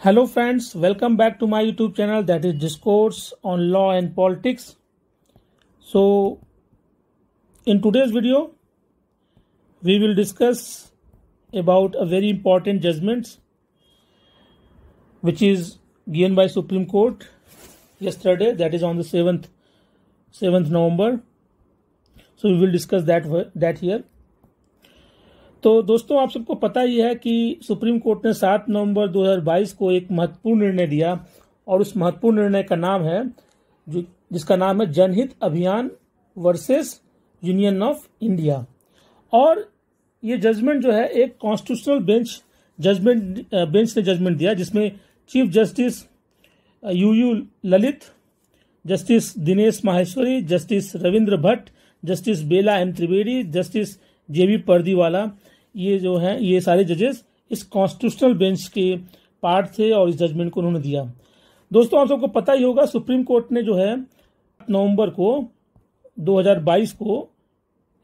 Hello friends, welcome back to my YouTube channel, that is Discourse on Law and Politics. So in today's video we will discuss about a very important judgment which is given by Supreme Court yesterday, that is on the 7th November. So we will discuss that here. तो दोस्तों, आप सबको पता ही है कि supreme court ने 7 नवंबर 2022 को एक महत्वपूर्ण निर्णय दिया और उस महत्वपूर्ण निर्णय का नाम है जिसका नाम है जनहित अभियान वर्सेस यूनियन ऑफ इंडिया। और ये जजमेंट जो है एक कॉन्स्टिट्यूशनल बेंच ने जजमेंट दिया, जिसमें chief justice UU Lalit, justice Dinesh Maheshwari, justice Ravindra Bhat, justice Bela M Trivedi, justice JB Pardiwala, ये जो हैं ये सारे जजेस इस कॉन्स्टिट्यूशनल बेंच के पार्ट थे और इस जजमेंट को उन्होंने दिया। दोस्तों, आप सबको पता ही होगा सुप्रीम कोर्ट ने जो है नवंबर को 2022 को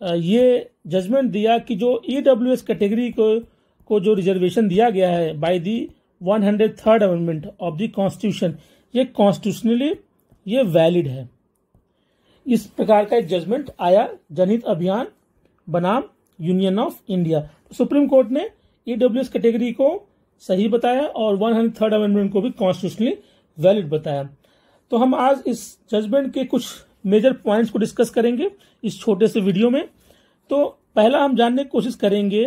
ये जजमेंट दिया कि जो ईडब्ल्यूएस कैटेगरी को जो रिजर्वेशन दिया गया है by the 103rd amendment of the constitution, ये कॉन्स्टिट्यूशनली ये वैलिड है। इस प्रकार का एक जजमेंट आया जनहित अभियान बनाम union of India. Supreme court ने ईडब्ल्यूएस कैटेगरी को सही बताया और 103rd अमेंडमेंट को भी कॉन्स्टिट्यूशनली वैलिड बताया। तो हम आज इस जजमेंट के कुछ मेजर पॉइंट्स को डिस्कस करेंगे इस छोटे से वीडियो में। तो पहला हम जानने की कोशिश करेंगे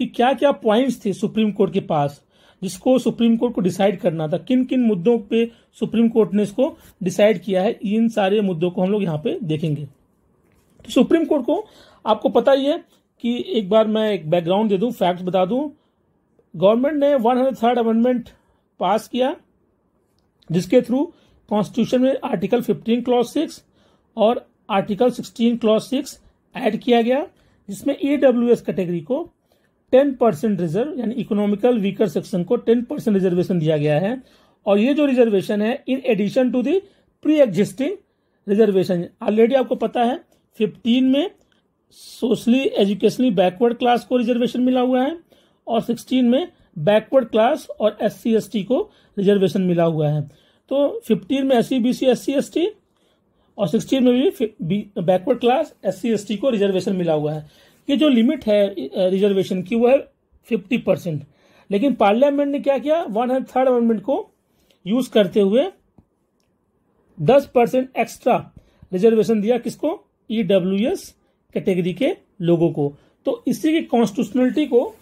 कि क्या क्या पॉइंट्स थे सुप्रीम कोर्ट के पास जिसको सुप्रीम कोर्ट को डिसाइड करना था, किन किन मुद्दों पे सुप्रीम कोर्ट ने इसको डिसाइड किया है। इन सारे मुद्दों को हम लोग यहाँ पे देखेंगे। तो सुप्रीम कोर्ट को आपको पता ही है कि एक बार मैं एक बैकग्राउंड दे दूं, फैक्ट्स बता दूं। गवर्नमेंट ने 103rd अमेंडमेंट पास किया जिसके थ्रू कॉन्स्टिट्यूशन में आर्टिकल 15 क्लॉज 6 और आर्टिकल 16 क्लॉज 6 ऐड किया गया, जिसमें ईडब्ल्यूएस कैटेगरी को 10% रिजर्व यानी इकोनॉमिकल वीकर सेक्शन को 10% रिजर्वेशन दिया गया है। और ये जो रिजर्वेशन है in addition to the pre existing reservation, already आपको पता है 15 में सोशली एजुकेशनली बैकवर्ड क्लास को रिजर्वेशन मिला हुआ है और 16 में बैकवर्ड क्लास और SC ST को रिजर्वेशन मिला हुआ है। तो 15 में SC BC SC ST और 16 में भी बैकवर्ड क्लास SC ST को रिजर्वेशन मिला हुआ है। ये जो लिमिट है रिजर्वेशन की वो है 50%, लेकिन पार्लियामेंट ने क्या किया, 103rd अमेंडमेंट को यूज करते हुए 10% एक्स्ट्रा रिजर्वेशन दिया, किसको, ईडब्ल्यूएस कैटेगरी के लोगों को। तो इसी की कॉन्स्टिट्यूशनलिटी को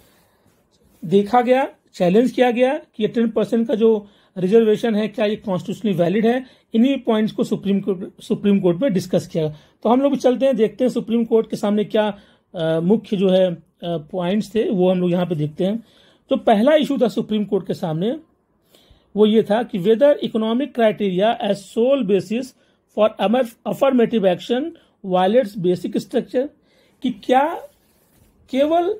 देखा गया, चैलेंज किया गया कि ये 10% का जो रिजर्वेशन है क्या ये कॉन्स्टिट्यूशनली वैलिड है। इन्हीं पॉइंट्स को सुप्रीम कोर्ट में डिस्कस किया। तो हम लोग चलते हैं, देखते हैं सुप्रीम कोर्ट के सामने क्या मुख्य जो है पॉइंट्स थे वो हम लोग यहाँ पे देखते हैं। तो पहला इशू था सुप्रीम कोर्ट के सामने वो ये था कि whether economic criteria as sole basis for affirmative action violates basic structure, कि क्या केवल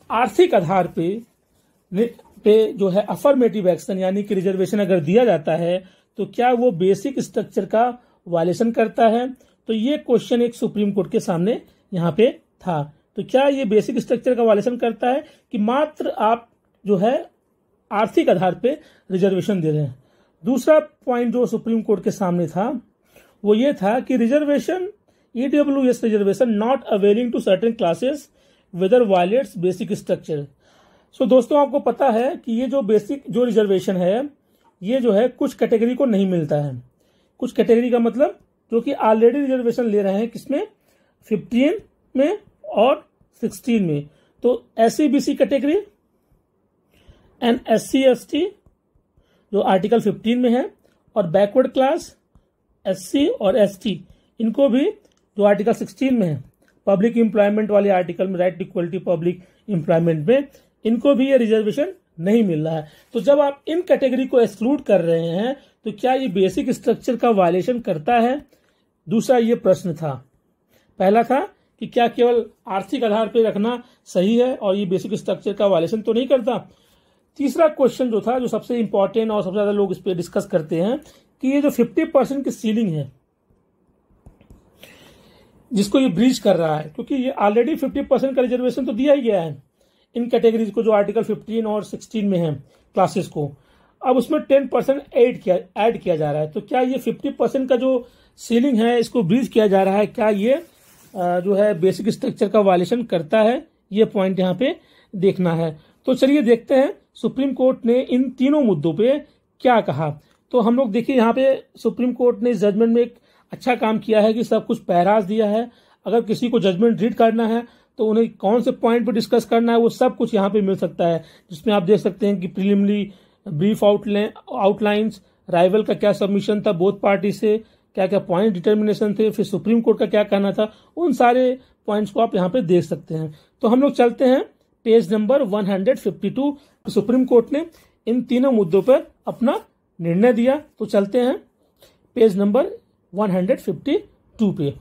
आर्थिक आधार पे जो है अफर्मेटिव एक्शन यानी कि रिजर्वेशन अगर दिया जाता है तो क्या वो बेसिक स्ट्रक्चर का वायलेशन करता है। तो ये क्वेश्चन एक सुप्रीम कोर्ट के सामने यहाँ पे था। तो क्या ये बेसिक स्ट्रक्चर का वायलेशन करता है कि मात्र आप जो है आर्थिक आधार पे रिजर्वेशन दे रहे हैं। दूसरा पॉइंट जो सुप्रीम कोर्ट के सामने था वो ये था कि reservation EWS reservation not availing to certain classes whether violates basic structure. So दोस्तों, आपको पता है कि ये जो बेसिक जो रिजर्वेशन है ये जो है कुछ कैटेगरी को नहीं मिलता है। कुछ कैटेगरी का मतलब जो कि ऑलरेडी रिजर्वेशन ले रहे हैं, किसमें, 15 में और 16 में। तो SC BC category and SC ST जो आर्टिकल 15 में है और बैकवर्ड क्लास SC और ST इनको भी जो आर्टिकल 16 में है, पब्लिक एम्प्लॉयमेंट वाले आर्टिकल में, right to equality public employment में, इनको भी ये रिजर्वेशन नहीं मिल रहा है। तो जब आप इन कैटेगरी को एक्सक्लूड कर रहे हैं तो क्या ये बेसिक स्ट्रक्चर का वायलेशन करता है। दूसरा ये प्रश्न था। पहला था कि क्या केवल आर्थिक आधार पर रखना सही है और ये बेसिक स्ट्रक्चर का वायलेशन तो नहीं करता। तीसरा क्वेश्चन जो था, जो सबसे इंपॉर्टेंट और सबसे ज्यादा लोग इस पर डिस्कस करते हैं, कि ये जो 50% की सीलिंग है जिसको ये ब्रीच कर रहा है, क्योंकि ये ऑलरेडी 50% का रिजर्वेशन तो दिया ही गया है इन कैटेगरीज को जो आर्टिकल 15 और 16 में है क्लासेस को। अब उसमें 10% ऐड किया जा रहा है। तो क्या ये 50% का जो सीलिंग है इसको ब्रीच किया जा रहा है, क्या ये जो है बेसिक स्ट्रक्चर का वायलेशन करता है, ये पॉइंट यहाँ पे देखना है। तो चलिए देखते हैं सुप्रीम कोर्ट ने इन तीनों मुद्दों पे क्या कहा। तो हम लोग देखिए यहाँ पे सुप्रीम कोर्ट ने जजमेंट में एक अच्छा काम किया है कि सब कुछ पैराज दिया है। अगर किसी को जजमेंट रीड करना है तो उन्हें कौन से पॉइंट पे डिस्कस करना है वो सब कुछ यहाँ पे मिल सकता है, जिसमें आप देख सकते हैं कि प्रीलिमिनरी ब्रीफ आउटलाइंस, राइवल का क्या सबमिशन था बोथ पार्टी से, क्या क्या पॉइंट डिटर्मिनेशन थे, फिर सुप्रीम कोर्ट का क्या कहना था, उन सारे पॉइंट्स को आप यहाँ पे देख सकते हैं। तो हम लोग चलते हैं पेज नंबर 152। सुप्रीम कोर्ट ने इन तीनों मुद्दों पर अपना निर्णय दिया। तो चलते हैं पेज नंबर 152 पे।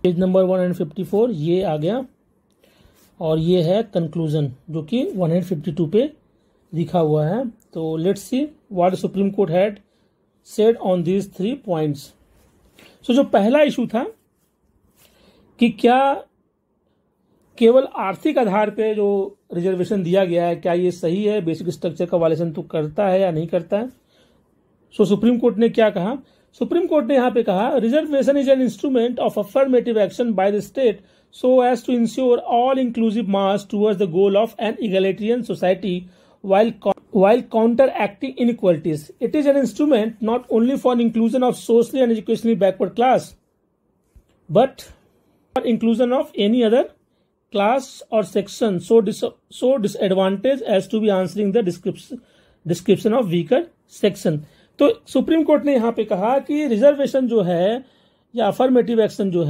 पेज नंबर 154 ये आ गया और ये है कंक्लूजन जो कि 152 पे लिखा हुआ है। तो let's see what Supreme Court had said on these 3 points. So जो पहला इशू था कि क्या केवल आर्थिक आधार पे जो रिजर्वेशन दिया गया है क्या ये सही है, बेसिक स्ट्रक्चर का वायलेशन तो करता है या नहीं करता है। सो सुप्रीम कोर्ट ने क्या कहा, सुप्रीम कोर्ट ने यहाँ पे कहा reservation is an instrument of affirmative action by the state so as to ensure all inclusive march towards the goal of an egalitarian society while counteracting inequalities. It is an instrument not only for inclusion of socially and educationally backward class but for inclusion of any other class or section so disadvantaged as to be answering the description of weaker section. तो supreme court ने यहाँ पे कहा कि reservation जो है या affirmative action जो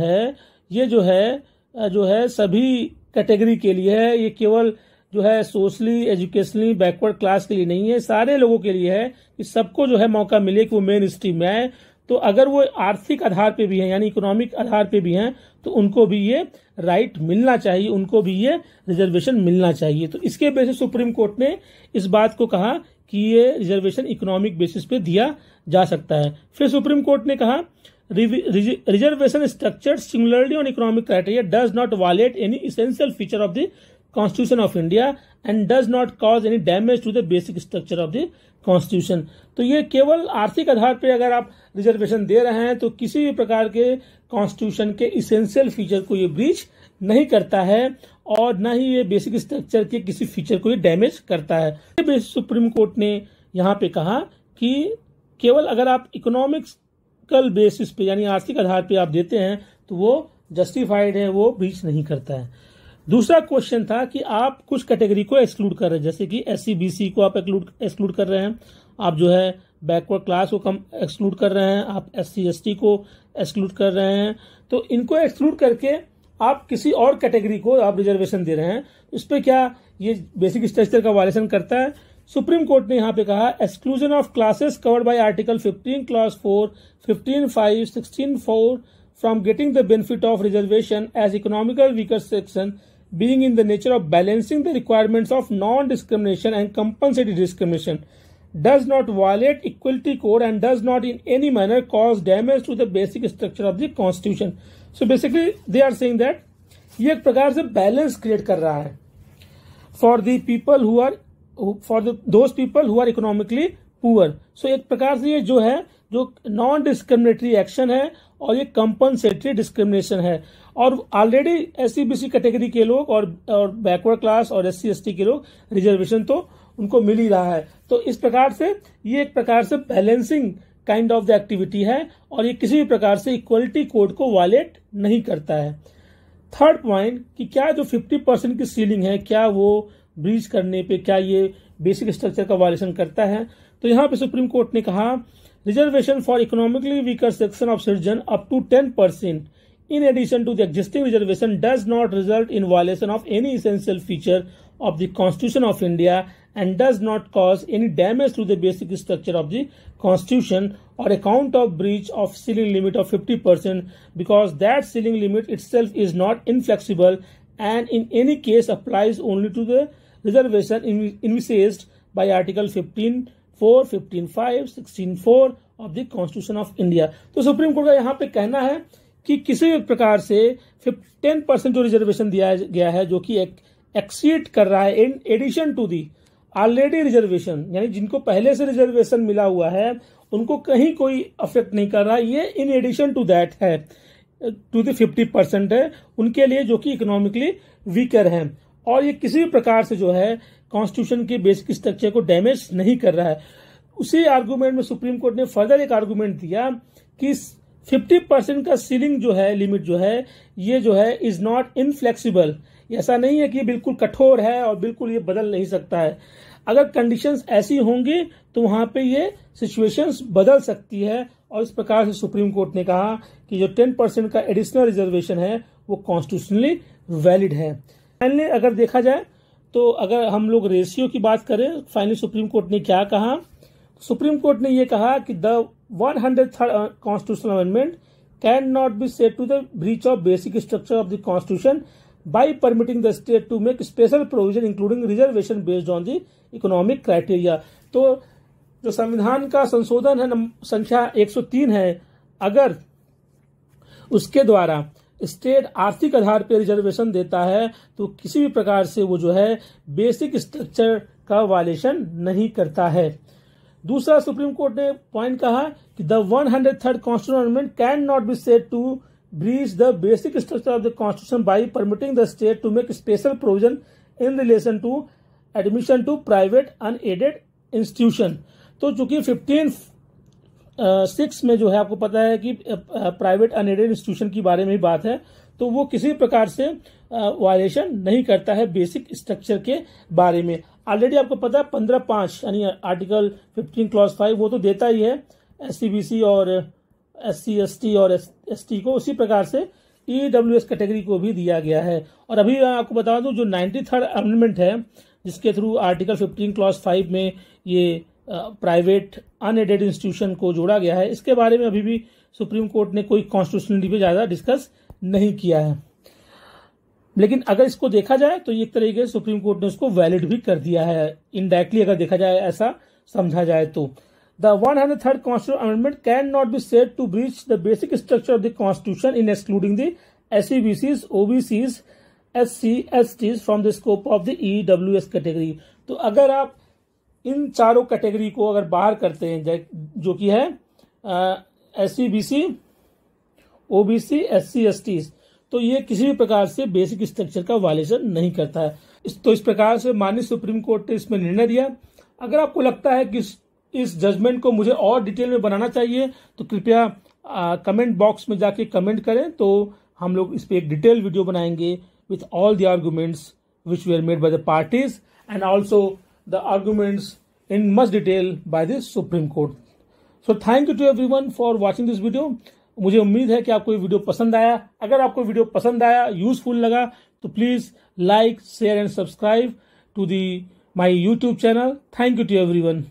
है सभी कैटेगरी के लिए है। ये केवल जो है सोशली एजुकेशनली बैकवर्ड क्लास के लिए नहीं है, सारे लोगों के लिए है कि सबको जो है मौका मिले कि वो मेन स्ट्रीम में आए। तो अगर वो आर्थिक आधार पे भी हैं यानी इकोनॉमिक आधार पे भी हैं तो उनको भी ये राइट मिलना चाहिए, उनको भी ये रिजर्वेशन मिलना चाहिए। तो इसके बेसिस सुप्रीम कोर्ट ने इस बात को कहा कि ये रिजर्वेशन इकोनॉमिक बेसिस पे दिया जा सकता है। फिर सुप्रीम कोर्ट ने कहा reservation structured similarly on economic criteria does not violate any essential feature of the Constitution of India and does not cause any damage to the basic structure of the Constitution। तो ये केवल आर्थिक आधार पे अगर आप reservation दे रहे हैं तो किसी भी प्रकार के कॉन्स्टिट्यूशन के इसेंशियल फीचर को ये ब्रीच नहीं करता है और न ही ये बेसिक स्ट्रक्चर के किसी फीचर को ये डैमेज करता है। सुप्रीम कोर्ट ने यहाँ पे कहा कि केवल अगर आप इकोनॉमिकल बेसिस पे यानी आर्थिक आधार पे आप देते हैं तो वो जस्टिफाइड है, वो ब्रीच नहीं करता है। दूसरा क्वेश्चन था कि आप कुछ कैटेगरी को एक्सक्लूड कर रहे हैं, जैसे कि SC BC को आप एक्सक्लूड कर रहे हैं, आप जो है बैकवर्ड क्लास को कम एक्सक्लूड कर रहे हैं, आप SC ST को एक्सक्लूड कर रहे हैं। तो इनको एक्सक्लूड करके आप किसी और कैटेगरी को आप रिजर्वेशन दे रहे हैं, इस पे क्या ये बेसिक स्ट्रक्चर का वायलेशन करता है। सुप्रीम कोर्ट ने यहाँ पे कहा exclusion of classes covered by article 15 clause 4, 15(5), 16(4) from getting the benefit of reservation as economical weaker section being in the nature of balancing the requirements of non-discrimination and compensatory discrimination does not violate equality code and does not in any manner cause damage to the basic structure of the constitution। So basically they are saying that ये एक प्रकार से balance create कर रहा है for the people who are those people who are economically poor। So एक प्रकार से ये जो है जो नॉन डिस्क्रिमिनेटरी एक्शन है और ये कंपनसेटरी डिस्क्रिमिनेशन है। और ऑलरेडी SC BC कैटेगरी के लोग और बैकवर्ड क्लास और SC ST के लोग रिजर्वेशन तो उनको मिल ही रहा है। तो इस प्रकार से ये एक प्रकार से balancing kind of the activity है और ये किसी भी प्रकार से इक्वलिटी कोड को वायलेट नहीं करता है। थर्ड पॉइंट कि क्या जो 50% की सीलिंग है क्या वो ब्रीच करने पे क्या ये बेसिक स्ट्रक्चर का वायलेशन करता है। तो यहाँ पे सुप्रीम कोर्ट ने कहा reservation for economically weaker section of citizen up to 10% in addition to the existing reservation does not result in violation of any essential feature of the Constitution of India and does not cause any damage to the basic structure of the Constitution or account of breach of ceiling limit of 50% because that ceiling limit itself is not inflexible and in any case applies only to the reservation envisaged by Article 15(4), 15(5), 16(4) of the Constitution of India। तो supreme court का यहाँ पे कहना है कि किसी भी प्रकार से 10% जो रिजर्वेशन दिया गया है जो कि एक्सीड कर रहा है in addition to the already reservation, यानी जिनको पहले से रिजर्वेशन मिला हुआ है उनको कहीं कोई अफेक्ट नहीं कर रहा। ये इन एडिशन टू दैट है, टू द 50% है उनके लिए जो कि इकोनॉमिकली वीकर हैं, और ये किसी भी प्रकार से जो है कॉन्स्टिट्यूशन के बेसिक स्ट्रक्चर को डैमेज नहीं कर रहा है। उसी आर्गूमेंट में सुप्रीम कोर्ट ने फर्दर एक आर्गूमेंट दिया कि 50% का सीलिंग जो है, लिमिट जो है, ये जो है इज नॉट इनफ्लेक्सिबल। ऐसा नहीं है कि ये बिल्कुल कठोर है और बिल्कुल ये बदल नहीं सकता है। अगर कंडीशंस ऐसी होंगी तो वहां पे ये सिचुएशंस बदल सकती है, और इस प्रकार से सुप्रीम कोर्ट ने कहा कि जो 10% का एडिशनल रिजर्वेशन है वो कॉन्स्टिट्यूशनली वैलिड है। फाइनली अगर देखा जाए तो अगर हम लोग रेशियो की बात करें, फाइनली सुप्रीम कोर्ट ने क्या कहा? सुप्रीम कोर्ट ने ये कहा कि the 103rd constitutional amendment can not be said to the breach of basic structure of the constitution by permitting the state to make special provision including reservation based on the economic criteria. तो जो संविधान का संशोधन है संख्या 103 है, अगर उसके द्वारा स्टेट आर्थिक आधार पर रिजर्वेशन देता है तो किसी भी प्रकार से वो जो है बेसिक स्ट्रक्चर का वायलेशन नहीं करता है। दूसरा, सुप्रीम कोर्ट ने पॉइंट कहा कि the 103rd constitutional amendment can not be said to breach the basic structure of the constitution by permitting the state to make special provision in relation to admission to private unaided institution. तो चूंकि 15(6) में जो है आपको पता है कि private unaided institution की बारे में ही बात है, तो वो किसी प्रकार से वायलेशन नहीं करता है बेसिक स्ट्रक्चर के बारे में। ऑलरेडी आपको पता है 15(5) यानी आर्टिकल 15 क्लॉज 5 वो तो देता ही है SC/BC और SC/ST और ST को, उसी प्रकार से EWS कैटेगरी को भी दिया गया है। और अभी आपको बता दूं जो 93rd अमेंडमेंट है जिसके थ्रू आर्टिकल 15 क्लॉज 5 में ये प्राइवेट अनएडेड इंस्टीट्यूशन को जोड़ा गया है, इसके बारे में अभी भी सुप्रीम कोर्ट ने कोई कॉन्स्टिट्यूशनली पे ज्यादा डिस्कस नहीं किया है। लेकिन अगर इसको देखा जाए तो एक तरीके से सुप्रीम कोर्ट ने उसको वैलिड भी कर दिया है, इनडायरेक्टली अगर देखा जाए, ऐसा समझा जाए तो। The 103rd constitutional amendment can not be said to breach the basic structure of the constitution in excluding the SC/BCs, OBCs, SC/STs from the scope of the EWS category. तो अगर आप इन चारों कैटेगरी को अगर बाहर करते हैं, जो कि है SC/BC, OBC, SC/STs, तो ये किसी भी प्रकार से बेसिक स्ट्रक्चर का वायलेशन नहीं करता है। तो इस प्रकार से माननीय सुप्रीम कोर्ट ने इसमें निर्णय दिया। अगर आपको लगता है कि इस जजमेंट को मुझे और डिटेल में बनाना चाहिए तो कृपया कमेंट बॉक्स में जाके कमेंट करें, तो हम लोग इस पर एक डिटेल वीडियो बनाएंगे with all the arguments which were made by the parties and also the arguments in much detail by the Supreme Court. So thank you to everyone for watching this video. मुझे उम्मीद है कि आपको ये video पसंद आया। अगर आपको वीडियो पसंद आया, यूजफुल लगा, तो please like, share and subscribe to the my YouTube channel. Thank you to everyone.